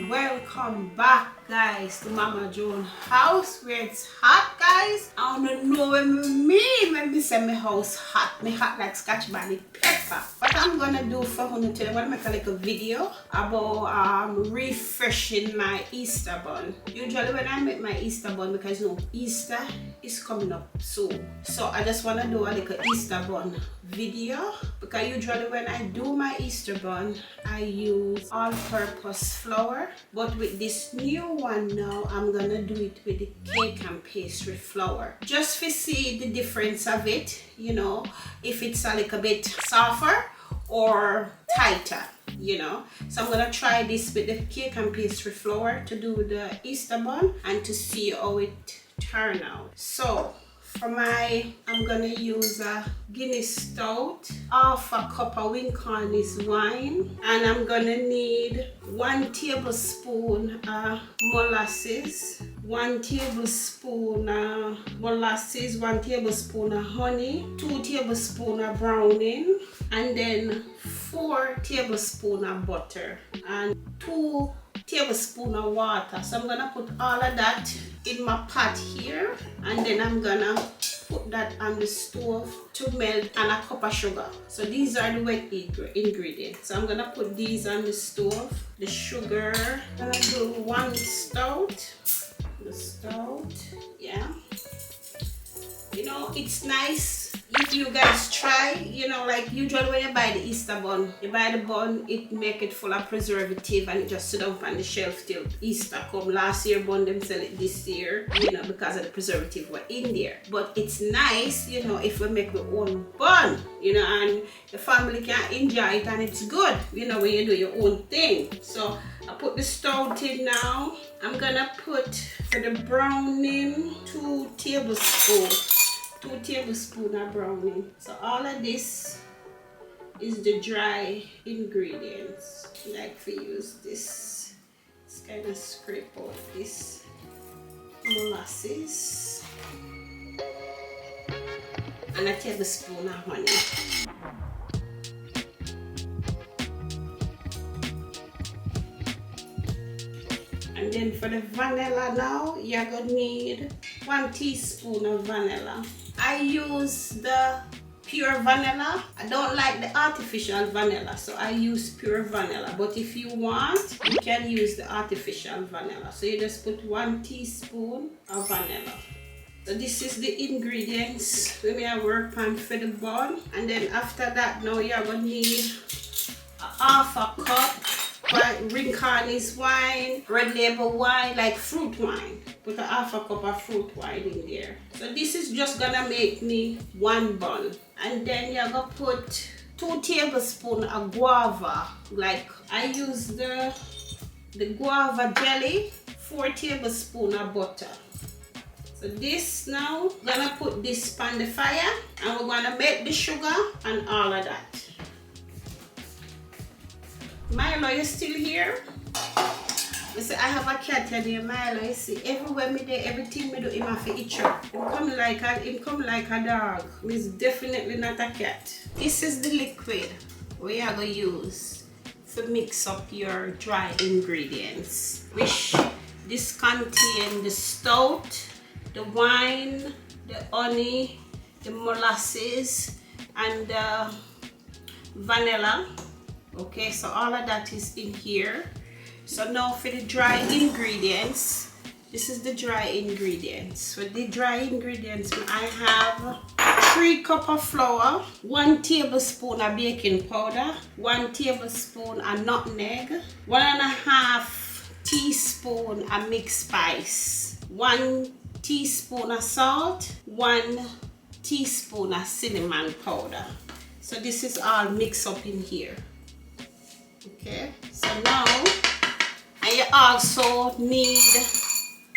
welcome back guys to Mama Joan house where it's hot guys. I don't know what I mean when me say my house hot. Me hot like Scotch bonnet pepper. What I'm gonna do for you today, I'm gonna make a little video about refreshing my Easter bun. Usually when I make my Easter bun, because you know Easter is coming up soon, so I just wanna do a little Easter bun video, because usually when I do my Easter bun I use all-purpose flour, but with this new one now I'm gonna do it with the cake and pastry flour, just to see the difference of it, you know, if it's a little bit softer or tighter, you know. So I'm gonna try this with the cake and pastry flour to do the Easter bun and to see how it turn out. So for I'm gonna use a Guinness stout, half a cup of Wincorn's wine, and I'm gonna need 1 tablespoon molasses, 1 tablespoon molasses, 1 tablespoon of honey, 2 tablespoons of browning, and then 4 tablespoons of butter and 2 tablespoons of water. So I'm gonna put all of that in my pot here, and then I'm gonna put that on the stove to melt, and a cup of sugar. So these are the wet ingredients. So I'm gonna put these on the stove. The sugar, I'm gonna do 1 stout. The stout, yeah. You know, it's nice if you guys try, you know, like usually when you buy the Easter bun, you buy the bun, it make it full of preservative and it just sit down on the shelf till Easter come. Last year bun them sell it this year, you know, because of the preservative were in there. But it's nice, you know, if we make our own bun, you know, and the family can enjoy it, and it's good, you know, when you do your own thing. So I put the stout in now. I'm gonna put for the browning 2 tablespoons. 2 tablespoons of browning. So all of this is the dry ingredients. I like to use this. Let's kind of scrape out this molasses and a tablespoon of honey. And then for the vanilla now, you're gonna need 1 teaspoon of vanilla. I use the pure vanilla. I don't like the artificial vanilla, so I use pure vanilla. But if you want, you can use the artificial vanilla. So you just put 1 teaspoon of vanilla. So this is the ingredients we may work on for the bun. And then after that, now you're gonna need half a cup Wincorn's wine, red label wine, like fruit wine. Put a half a cup of fruit wine in there. So this is just gonna make me 1 bun. And then you're gonna put 2 tablespoons of guava. Like I use the guava jelly, 4 tablespoons of butter. So this now, gonna put this on the fire, and we're gonna melt the sugar and all of that. Milo, you still here? You see, I have a cat here, Milo. You see, everywhere me there, everything me do, him have to itch up. Him come like a dog. He's definitely not a cat. This is the liquid we are going to use to mix up your dry ingredients, which this contain the stout, the wine, the honey, the molasses, and the vanilla. Okay, so all of that is in here. So now for the dry ingredients, this is the dry ingredients. For the dry ingredients, I have 3 cups of flour, 1 tablespoon of baking powder, 1 tablespoon of nutmeg, 1.5 teaspoon of mixed spice, 1 teaspoon of salt, 1 teaspoon of cinnamon powder. So this is all mixed up in here. Okay, so now you also need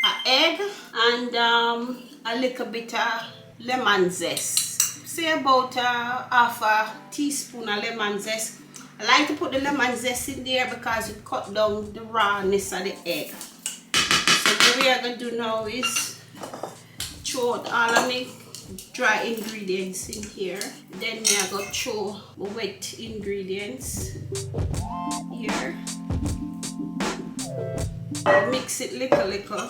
an egg and a little bit of lemon zest. Say about half a teaspoon of lemon zest. I like to put the lemon zest in there because it cut down the rawness of the egg. So what we are going to do now is throw out all of the dry ingredients in here. Then we are going to throw the wet ingredients here. mix it little.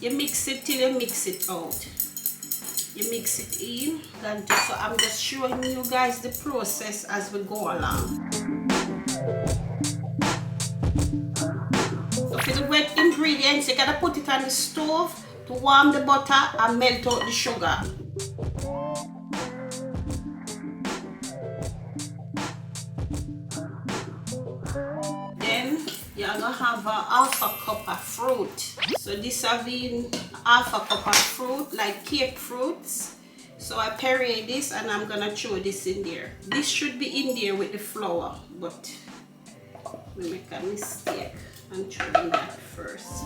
You mix it till you mix it out. You mix it in. So I'm just showing you guys the process as we go along. So for the wet ingredients, you gotta put it on the stove to warm the butter and melt out the sugar. Then you're gonna have a half a cup of fruit. So this have been half a cup of fruit, like cake fruits. So I puree this and I'm gonna throw this in there. This should be in there with the flour, but we make a mistake and throw in that first.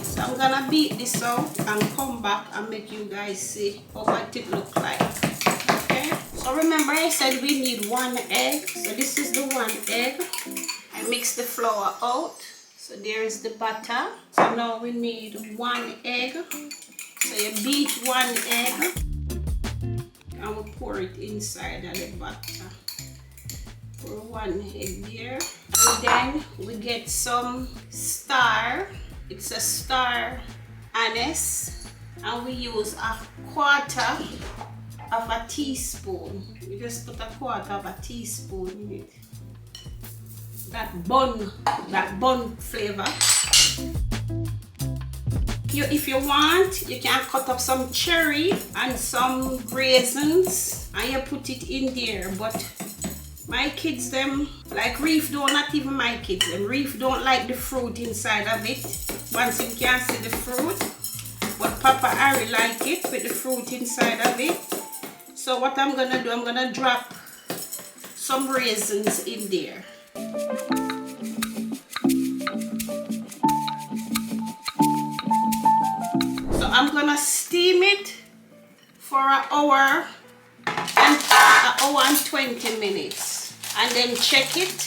So I'm gonna beat this out and come back and make you guys see what it look like. Okay, so remember I said we need 1 egg. So this is the 1 egg. I mix the flour out. So there is the butter. So now we need 1 egg. So you beat 1 egg and we pour it inside of the butter. Pour 1 egg there. And then we get some star. It's a star anise. And we use a 1/4 of a teaspoon. We just put a 1/4 of a teaspoon in it. That bun flavor. If you want, you can cut up some cherry and some raisins and you put it in there. But my kids, them, like Reef, not even my kids, them, Reef don't like the fruit inside of it. Once you can see the fruit. But Papa Harry like it with the fruit inside of it. So what I'm gonna do, I'm gonna drop some raisins in there. So I'm gonna steam it for an hour and 20 minutes and then check it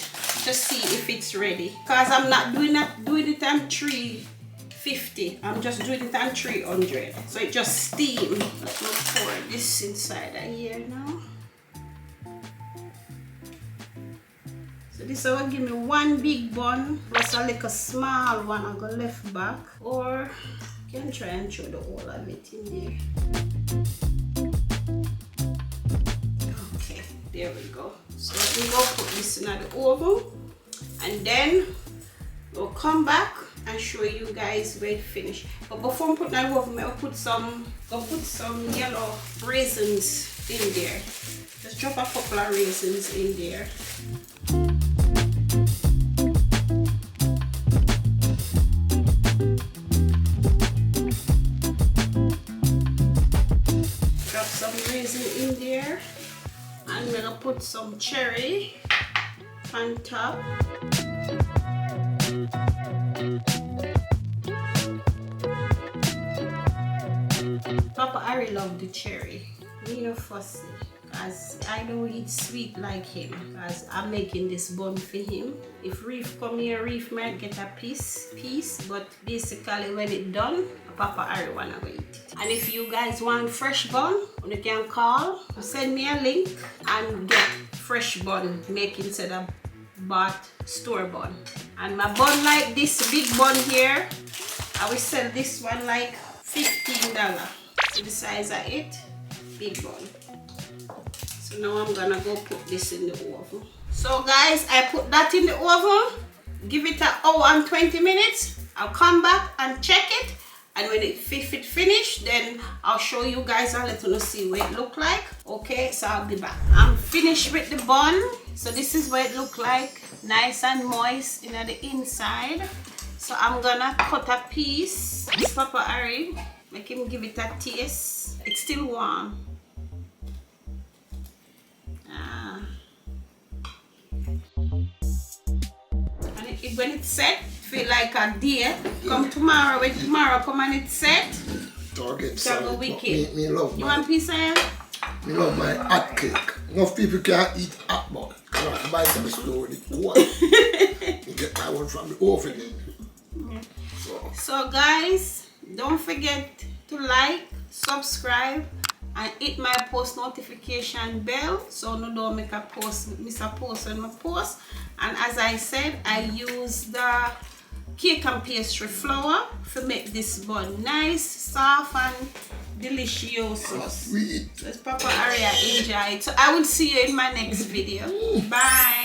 to see if it's ready, because I'm not doing it on 350, I'm just doing it on 300, so it just steam. Let me pour this inside of here now. So this will give me 1 big bun plus a little small one. I'm gonna left back, or you can try and throw the whole of it in there. Okay, there we go. So let me go put this in the oven and then we'll come back and show you guys where it finished. But before I put that in the oven, I'll put some yellow raisins in there. Just drop a couple of raisins in there. Drop some raisin in there. I'm gonna put some cherry on top. Papa Harry loved the cherry. Me no fussy, as I don't eat sweet like him, because I'm making this bun for him. If Reef come here, Reef might get a piece, but basically when it's done, Papa Harry wanna go eat it. And if you guys want fresh bun, you can call, send me a link and get fresh bun, make instead of bought store bun. And my bun like this big bun here, I will sell this one like $15. So the size of it, big bun. So now I'm gonna go put this in the oven. So guys, I put that in the oven, give it an hour and 20 minutes. I'll come back and check it. And when it finished, then I'll show you guys and let you see what it look like. Okay, so I'll be back. I'm finished with the bun. So this is what it look like. Nice and moist in the inside. So I'm gonna cut a piece. This Papa Harry, make him give it a taste. It's still warm. And when it's set, feel like a day. Come tomorrow, when tomorrow come and it's set. Target salad. Wicked. Me love you want piece of it? Me love my hot cake. Enough people can't eat hot, but I want to buy some slow with cold. You get that one from the oven. Yeah. So guys, don't forget to like, subscribe, and hit my post notification bell so no don't miss a post on my post. And as I said, I use the cake and pastry flour to make this bun nice, soft and delicious. Sweet. So Papa Aria enjoy it. So I will see you in my next video. Bye.